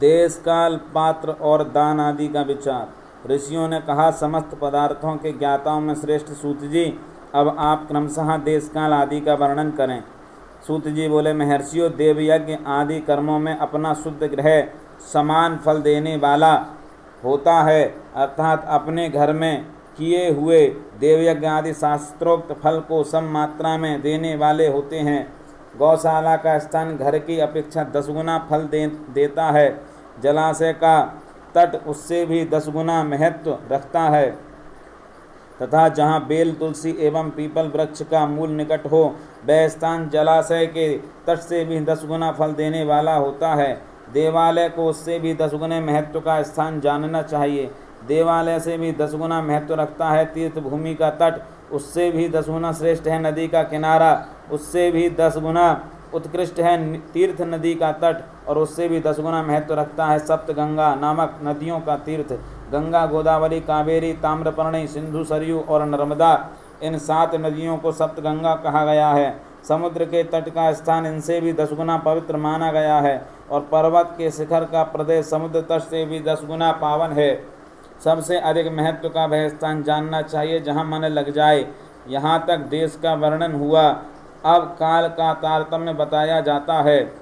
देश काल, पात्र और दान आदि का विचार। ऋषियों ने कहा, समस्त पदार्थों के ज्ञाताओं में श्रेष्ठ सूत जी, अब आप क्रमशः देश काल आदि का वर्णन करें। सूत जी बोले, महर्षियों, देवयज्ञ आदि कर्मों में अपना शुद्ध ग्रह समान फल देने वाला होता है, अर्थात अपने घर में किए हुए देवयज्ञ आदि शास्त्रोक्त फल को सम मात्रा में देने वाले होते हैं। गौशाला का स्थान घर की अपेक्षा 10 गुना फल देता है। जलाशय का तट उससे भी 10 गुना महत्व रखता है तथा जहाँ बेल, तुलसी एवं पीपल वृक्ष का मूल निकट हो, वह स्थान जलाशय के तट से भी 10 गुना फल देने वाला होता है। देवालय को उससे भी 10 गुने महत्व का स्थान जानना चाहिए। देवालय से भी 10 गुना महत्व रखता है। तीर्थ भूमि का तट उससे भी 10 गुना श्रेष्ठ है। नदी का किनारा उससे भी 10 गुना उत्कृष्ट है। तीर्थ नदी का तट और उससे भी 10 गुना महत्व रखता है। सप्तगंगा नामक नदियों का तीर्थ, गंगा, गोदावरी, कावेरी, ताम्रपर्णी, सिंधु, सरयू और नर्मदा, इन 7 नदियों को सप्तगंगा कहा गया है। समुद्र के तट का स्थान इनसे भी 10 गुना पवित्र माना गया है और पर्वत के शिखर का प्रदेश समुद्र तट से भी 10 गुना पावन है। सबसे अधिक महत्व का वह स्थान जानना चाहिए जहाँ मन लग जाए। यहाँ तक देश का वर्णन हुआ। अब काल का तारतम्य बताया जाता है।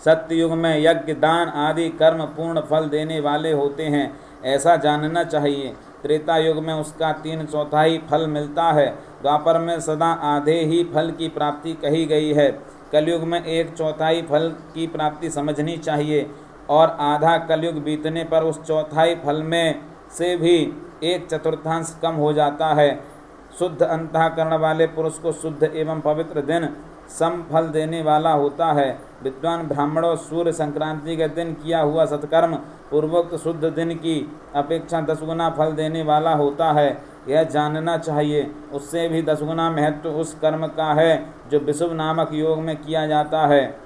सत्ययुग में यज्ञ, दान आदि कर्म पूर्ण फल देने वाले होते हैं, ऐसा जानना चाहिए। त्रेता युग में उसका 3/4 फल मिलता है। द्वापर में सदा आधे ही फल की प्राप्ति कही गई है। कलयुग में 1/4 फल की प्राप्ति समझनी चाहिए और आधा कलयुग बीतने पर उस 1/4 फल में से भी 1/4 कम हो जाता है। शुद्ध अंतःकरण वाले पुरुष को शुद्ध एवं पवित्र दिन सम फल देने वाला होता है। विद्वान ब्राह्मणों, सूर्य संक्रांति के दिन किया हुआ सत्कर्म पूर्वोक्त शुद्ध दिन की अपेक्षा 10 गुना फल देने वाला होता है, यह जानना चाहिए। उससे भी 10 गुना महत्व उस कर्म का है जो विशुभ नामक योग में किया जाता है।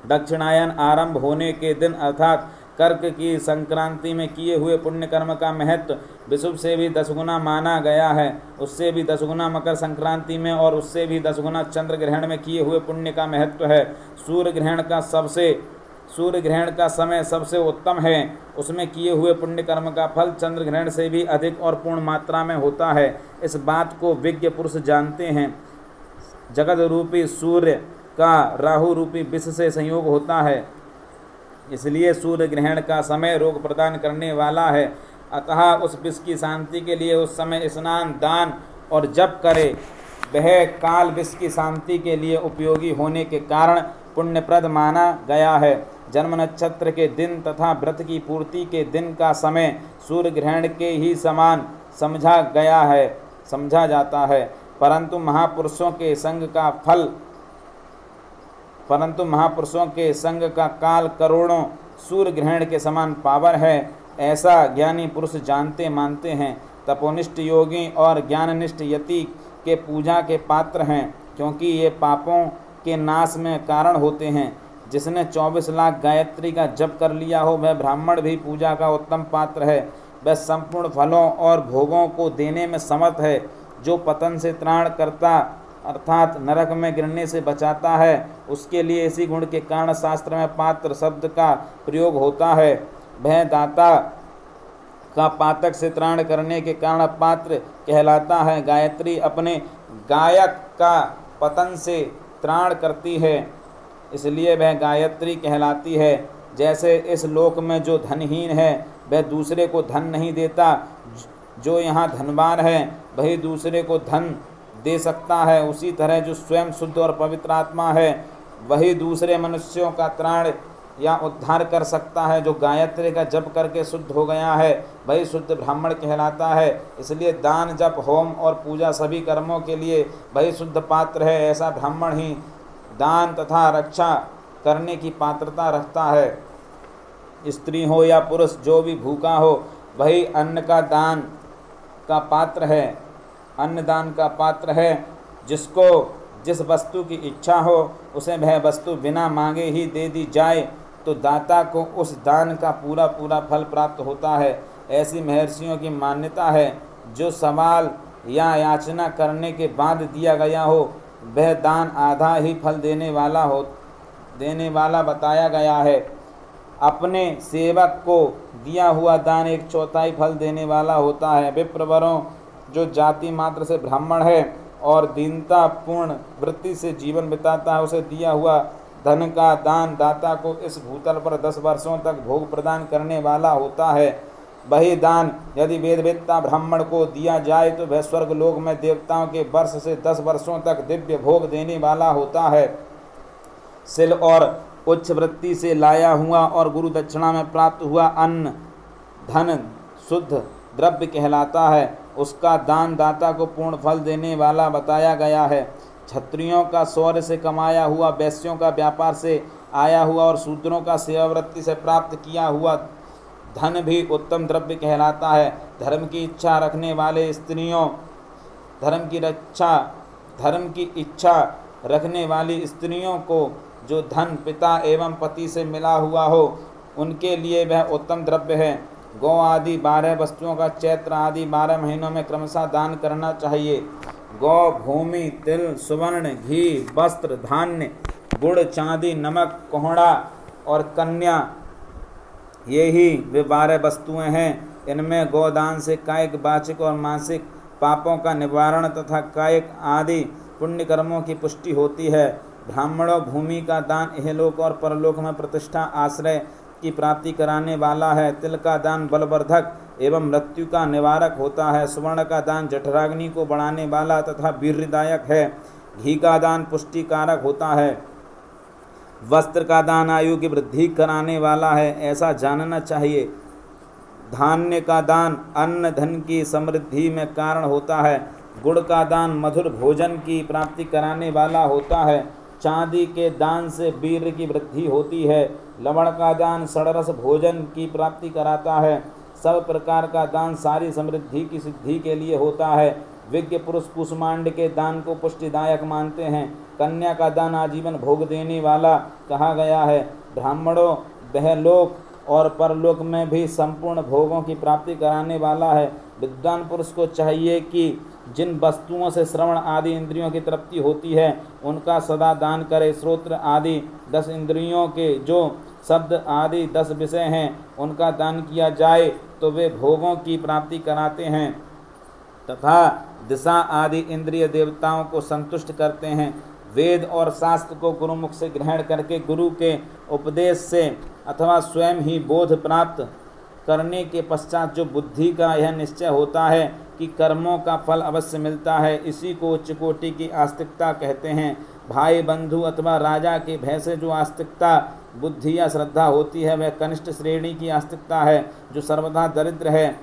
दक्षिणायन आरंभ होने के दिन अर्थात कर्क की संक्रांति में किए हुए पुण्य कर्म का महत्व विशुभ से भी 10 गुना माना गया है। उससे भी 10 गुना मकर संक्रांति में और उससे भी 10 गुना चंद्र ग्रहण में किए हुए पुण्य का महत्व है। सूर्य ग्रहण का समय सबसे उत्तम है। उसमें किए हुए पुण्य कर्म का फल चंद्र ग्रहण से भी अधिक और पूर्ण मात्रा में होता है। इस बात को विज्ञ पुरुष जानते हैं। जगत रूपी सूर्य का राहु रूपी विष से संयोग होता है, इसलिए सूर्य ग्रहण का समय रोग प्रदान करने वाला है। अतः उस विष की शांति के लिए उस समय स्नान, दान और जप करे। वह काल विष की शांति के लिए उपयोगी होने के कारण पुण्यप्रद माना गया है। जन्म नक्षत्र के दिन तथा व्रत की पूर्ति के दिन का समय सूर्य ग्रहण के ही समान समझा जाता है। परंतु महापुरुषों के संग का काल करोड़ों सूर्य ग्रहण के समान पावर है, ऐसा ज्ञानी पुरुष जानते मानते हैं। तपोनिष्ठ योगी और ज्ञाननिष्ठ यति के पूजा के पात्र हैं, क्योंकि ये पापों के नाश में कारण होते हैं। जिसने 24 लाख गायत्री का जप कर लिया हो, वह ब्राह्मण भी पूजा का उत्तम पात्र है। वह संपूर्ण फलों और भोगों को देने में समर्थ है। जो पतन से त्राण करता अर्थात नरक में गिरने से बचाता है, उसके लिए इसी गुण के कारण शास्त्र में पात्र शब्द का प्रयोग होता है। वह दाता का पातक से त्राण करने के कारण पात्र कहलाता है। गायत्री अपने गायक का पतन से त्राण करती है, इसलिए वह गायत्री कहलाती है। जैसे इस लोक में जो धनहीन है वह दूसरे को धन नहीं देता, जो यहाँ धनवान है वही दूसरे को धन दे सकता है, उसी तरह जो स्वयं शुद्ध और पवित्र आत्मा है वही दूसरे मनुष्यों का त्राण या उद्धार कर सकता है। जो गायत्री का जप करके शुद्ध हो गया है वही शुद्ध ब्राह्मण कहलाता है। इसलिए दान, जप, होम और पूजा सभी कर्मों के लिए वही शुद्ध पात्र है। ऐसा ब्राह्मण ही दान तथा रक्षा करने की पात्रता रखता है। स्त्री हो या पुरुष, जो भी भूखा हो वही अन्नदान का पात्र है। जिसको जिस वस्तु की इच्छा हो उसे वह वस्तु बिना मांगे ही दे दी जाए तो दाता को उस दान का पूरा फल प्राप्त होता है। ऐसी महर्षियों की मान्यता है। जो सवाल या याचना करने के बाद दिया गया हो वह दान आधा ही फल देने वाला बताया गया है। अपने सेवक को दिया हुआ दान 1/4 फल देने वाला होता है। विप्रवरों, जो जाति मात्र से ब्राह्मण है और दीनता पूर्ण वृत्ति से जीवन बिताता है, उसे दिया हुआ धन का दान दाता को इस भूतल पर 10 वर्षों तक भोग प्रदान करने वाला होता है। वही दान यदि वेदवेत्ता ब्राह्मण को दिया जाए तो वह स्वर्ग लोक में देवताओं के वर्ष से 10 वर्षों तक दिव्य भोग देने वाला होता है। शिल और उच्च वृत्ति से लाया हुआ और गुरु दक्षिणा में प्राप्त हुआ अन्न धन शुद्ध द्रव्य कहलाता है। उसका दान दाता को पूर्ण फल देने वाला बताया गया है। क्षत्रियों का शौर्य से कमाया हुआ, वैश्यों का व्यापार से आया हुआ और शूद्रों का सेवावृत्ति से प्राप्त किया हुआ धन भी उत्तम द्रव्य कहलाता है। धर्म की इच्छा रखने वाले स्त्रियों, धर्म की इच्छा रखने वाली स्त्रियों को जो धन पिता एवं पति से मिला हुआ हो, उनके लिए वह उत्तम द्रव्य है। गौ आदि 12 वस्तुओं का चैत्र आदि 12 महीनों में क्रमशः दान करना चाहिए। गौ, भूमि, तिल, सुवर्ण, घी, वस्त्र, धान्य, गुड़, चांदी, नमक, कोहड़ा और कन्या, यही वे 12 वस्तुएं हैं। इनमें गोदान से कायिक, वाचिक और मानसिक पापों का निवारण तथा कायिक आदि पुण्य कर्मों की पुष्टि होती है। ब्राह्मणों, भूमि का दान इहलोक और परलोक में प्रतिष्ठा आश्रय की प्राप्ति कराने वाला है। तिल का दान बलवर्धक एवं मृत्यु का निवारक होता है। सुवर्ण का दान जठराग्नि को बढ़ाने वाला तथा वीर्यदायक है। घी का दान पुष्टिकारक होता है। वस्त्र का दान आयु की वृद्धि कराने वाला है, ऐसा जानना चाहिए। धान्य का दान अन्न धन की समृद्धि में कारण होता है। गुड़ का दान मधुर भोजन की प्राप्ति कराने वाला होता है। चांदी के दान से वीर्य की वृद्धि होती है। लवण का दान षडरस भोजन की प्राप्ति कराता है। सब प्रकार का दान सारी समृद्धि की सिद्धि के लिए होता है। विज्ञ पुरुष कुसुमांड के दान को पुष्टिदायक मानते हैं। कन्या का दान आजीवन भोग देने वाला कहा गया है। ब्राह्मणों, वह लोक और परलोक में भी संपूर्ण भोगों की प्राप्ति कराने वाला है। विद्वान पुरुष को चाहिए कि जिन वस्तुओं से श्रवण आदि इंद्रियों की तृप्ति होती है, उनका सदा दान करे। श्रोत्र आदि 10 इंद्रियों के जो शब्द आदि 10 विषय हैं, उनका दान किया जाए तो वे भोगों की प्राप्ति कराते हैं तथा दिशा आदि इंद्रिय देवताओं को संतुष्ट करते हैं। वेद और शास्त्र को गुरुमुख से ग्रहण करके गुरु के उपदेश से अथवा स्वयं ही बोध प्राप्त करने के पश्चात जो बुद्धि का यह निश्चय होता है कि कर्मों का फल अवश्य मिलता है, इसी को उच्च कोटि की आस्तिकता कहते हैं। भाई, बंधु अथवा राजा के भय से जो आस्तिकता, बुद्धि या श्रद्धा होती है, वह कनिष्ठ श्रेणी की आस्तिकता है जो सर्वदा दरिद्र है।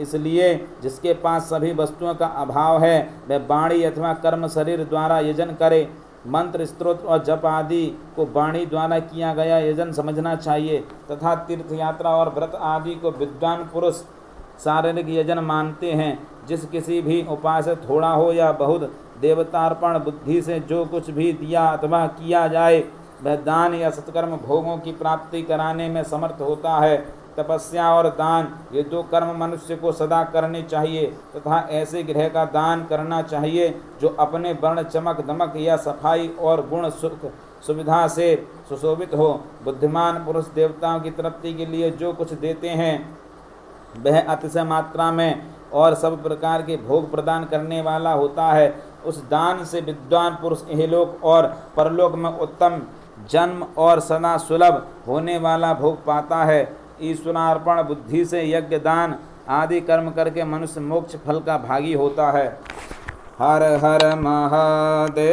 इसलिए जिसके पास सभी वस्तुओं का अभाव है, वह वाणी अथवा कर्म शरीर द्वारा यजन करे। मंत्र, स्तोत्र और जप आदि को वाणी द्वारा किया गया यजन समझना चाहिए तथा तीर्थ यात्रा और व्रत आदि को विद्वान पुरुष शारीरिक यजन मानते हैं। जिस किसी भी उपाय से थोड़ा हो या बहुत देवतार्पण बुद्धि से जो कुछ भी दिया अथवा किया जाए, वह दान या सत्कर्म भोगों की प्राप्ति कराने में समर्थ होता है। तपस्या और दान, ये 2 कर्म मनुष्य को सदा करने चाहिए तथा ऐसे गृह का दान करना चाहिए जो अपने वर्ण, चमक, दमक या सफाई और गुण सुख सुविधा से सुशोभित हो। बुद्धिमान पुरुष देवताओं की तृप्ति के लिए जो कुछ देते हैं, वह अतिशय मात्रा में और सब प्रकार के भोग प्रदान करने वाला होता है। उस दान से विद्वान पुरुष इहलोक और परलोक में उत्तम जन्म और सदा सुलभ होने वाला भोग पाता है। ईश्वरार्पण बुद्धि से यज्ञ, दान आदि कर्म करके मनुष्य मोक्ष फल का भागी होता है। हर हर महादेव।